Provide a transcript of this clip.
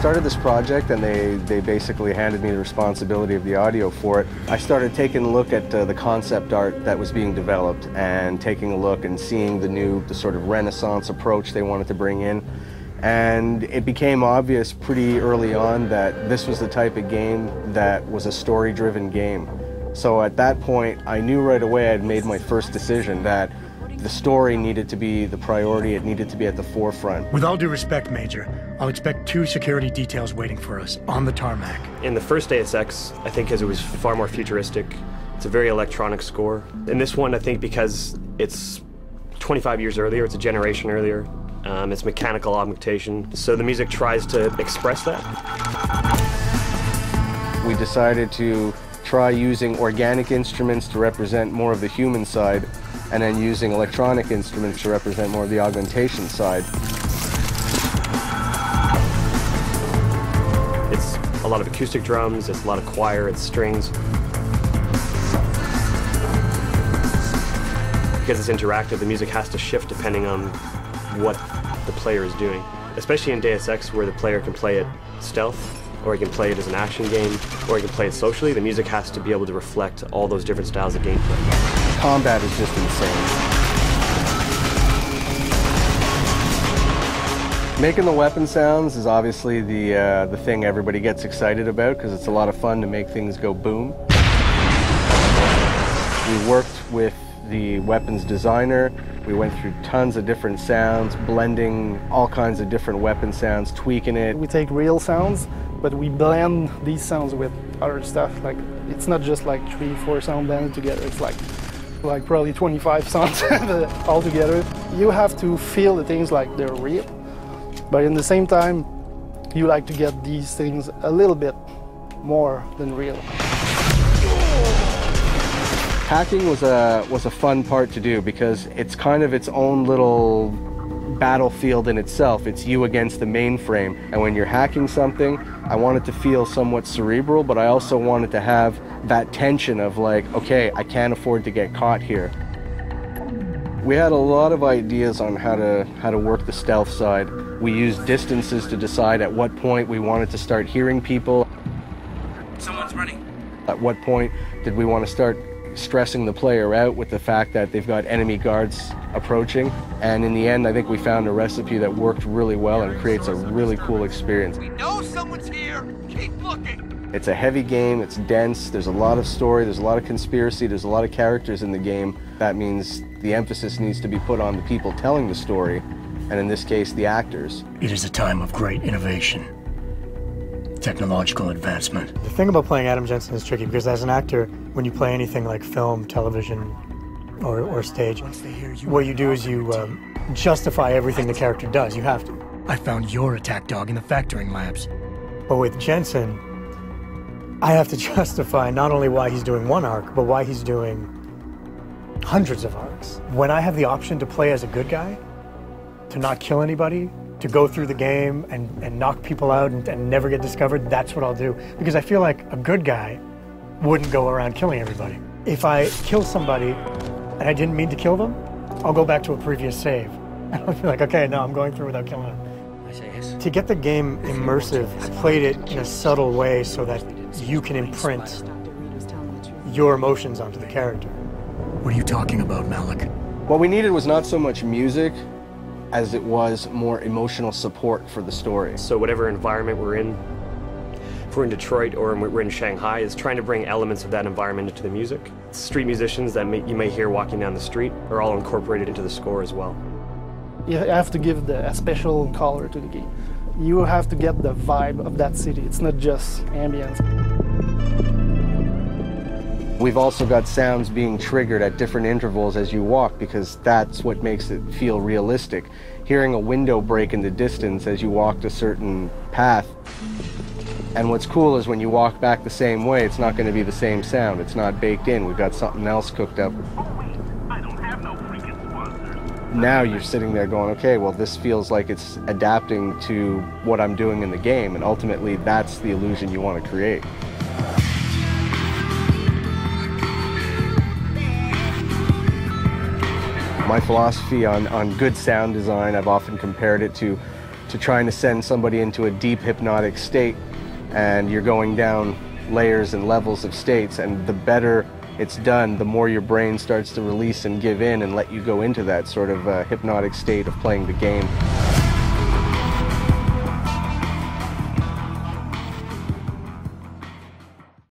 started this project and they basically handed me the responsibility of the audio for it, I started taking a look at the concept art that was being developed and taking a look and seeing the sort of Renaissance approach they wanted to bring in. And it became obvious pretty early on that this was the type of game that was a story-driven game. So at that point, I knew right away I'd made my first decision that the story needed to be the priority, it needed to be at the forefront. With all due respect, Major, I'll expect 2 security details waiting for us on the tarmac. In the first Deus Ex, I think because it was far more futuristic, it's a very electronic score. In this one, I think because it's 25 years earlier, it's a generation earlier, it's mechanical augmentation, so the music tries to express that. We decided to try using organic instruments to represent more of the human side, and then using electronic instruments to represent more of the augmentation side. It's a lot of acoustic drums, it's a lot of choir, it's strings. Because it's interactive, the music has to shift depending on what the player is doing. Especially in Deus Ex, where the player can play it stealth, or he can play it as an action game, or he can play it socially, the music has to be able to reflect all those different styles of gameplay. Combat is just insane. Making the weapon sounds is obviously the thing everybody gets excited about because it's a lot of fun to make things go boom. We worked with the weapons designer. We went through tons of different sounds, blending all kinds of different weapon sounds, tweaking it. We take real sounds, but we blend these sounds with other stuff. Like, it's not just like 3-4 sound blended together. It's like probably 25 sounds all together. You have to feel the things like they're real, but in the same time, you like to get these things a little bit more than real. Hacking was a fun part to do because it's kind of its own little battlefield in itself. It's you against the mainframe. And when you're hacking something, I want it to feel somewhat cerebral, but I also wanted to have that tension of like, okay, I can't afford to get caught here. We had a lot of ideas on how to work the stealth side. We used distances to decide at what point we wanted to start hearing people. Someone's running. At what point did we want to start stressing the player out with the fact that they've got enemy guards approaching. And in the end, I think we found a recipe that worked really well and creates a really cool experience. We know someone's here. Keep looking. It's a heavy game, it's dense, there's a lot of story, there's a lot of conspiracy, there's a lot of characters in the game. That means the emphasis needs to be put on the people telling the story, and in this case, the actors. It is a time of great innovation, technological advancement. The thing about playing Adam Jensen is tricky because as an actor, when you play anything like film, television, or stage, what you do is you justify everything the character does. You have to. I found your attack dog in the factoring labs. But with Jensen, I have to justify not only why he's doing one arc, but why he's doing hundreds of arcs. When I have the option to play as a good guy, to not kill anybody, to go through the game and knock people out and never get discovered, that's what I'll do. Because I feel like a good guy wouldn't go around killing everybody. If I kill somebody and I didn't mean to kill them, I'll go back to a previous save. And I'll be like, okay, no, I'm going through without killing them. To get the game immersive, I played it in a subtle way so that you can imprint your emotions onto the character. What are you talking about, Malik? What we needed was not so much music as it was more emotional support for the story. So whatever environment we're in, if we're in Detroit or we're in Shanghai, is trying to bring elements of that environment into the music. Street musicians that you may hear walking down the street are all incorporated into the score as well. You have to give a special color to the game. You have to get the vibe of that city. It's not just ambience. We've also got sounds being triggered at different intervals as you walk because that's what makes it feel realistic. Hearing a window break in the distance as you walked a certain path. And what's cool is when you walk back the same way, it's not going to be the same sound. It's not baked in. We've got something else cooked up. Now you're sitting there going, okay, well, this feels like it's adapting to what I'm doing in the game, and ultimately that's the illusion you want to create. My philosophy on good sound design, I've often compared it to to trying to send somebody into a deep hypnotic state, and you're going down layers and levels of states, and the better it's done, the more your brain starts to release and give in and let you go into that sort of hypnotic state of playing the game.